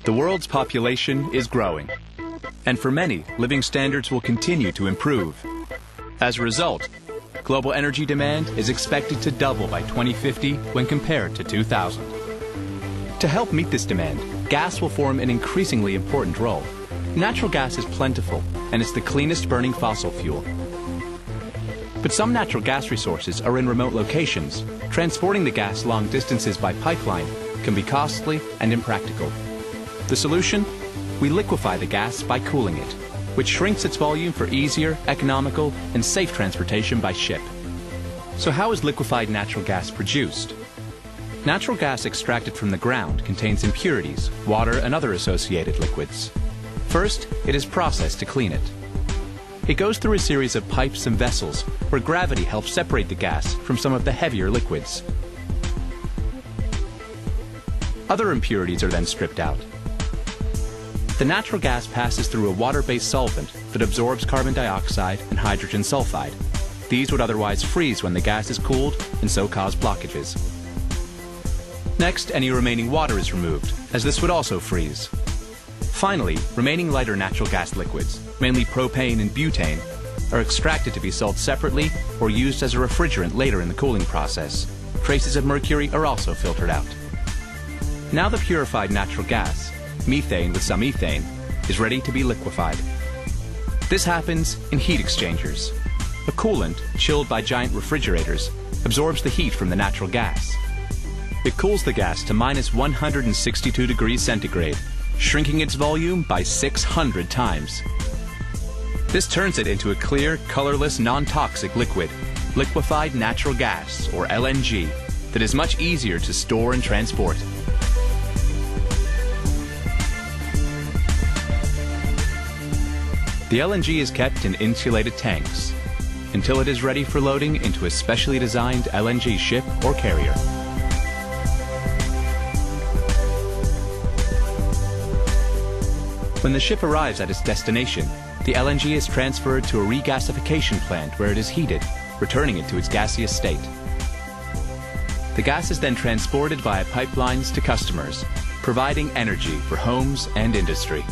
The world's population is growing, and for many, living standards will continue to improve. As a result, global energy demand is expected to double by 2050 when compared to 2000. To help meet this demand, gas will form an increasingly important role. Natural gas is plentiful, and it's the cleanest burning fossil fuel. But some natural gas resources are in remote locations. Transporting the gas long distances by pipeline can be costly and impractical. The solution? We liquefy the gas by cooling it, which shrinks its volume for easier, economical, and safe transportation by ship. So how is liquefied natural gas produced? Natural gas extracted from the ground contains impurities, water, and other associated liquids. First, it is processed to clean it. It goes through a series of pipes and vessels where gravity helps separate the gas from some of the heavier liquids. Other impurities are then stripped out. The natural gas passes through a water-based solvent that absorbs carbon dioxide and hydrogen sulfide. These would otherwise freeze when the gas is cooled and so cause blockages. Next, any remaining water is removed, as this would also freeze. Finally, remaining lighter natural gas liquids, mainly propane and butane, are extracted to be sold separately or used as a refrigerant later in the cooling process. Traces of mercury are also filtered out. Now the purified natural gas, methane with some ethane, is ready to be liquefied. This happens in heat exchangers. A coolant, chilled by giant refrigerators, absorbs the heat from the natural gas. It cools the gas to minus 162 degrees centigrade, shrinking its volume by 600 times. This turns it into a clear, colorless, non-toxic liquid, liquefied natural gas, or LNG, that is much easier to store and transport. The LNG is kept in insulated tanks until it is ready for loading into a specially designed LNG ship or carrier. When the ship arrives at its destination, the LNG is transferred to a regasification plant where it is heated, returning it to its gaseous state. The gas is then transported via pipelines to customers, providing energy for homes and industry.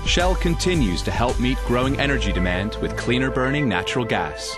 Shell continues to help meet growing energy demand with cleaner burning natural gas.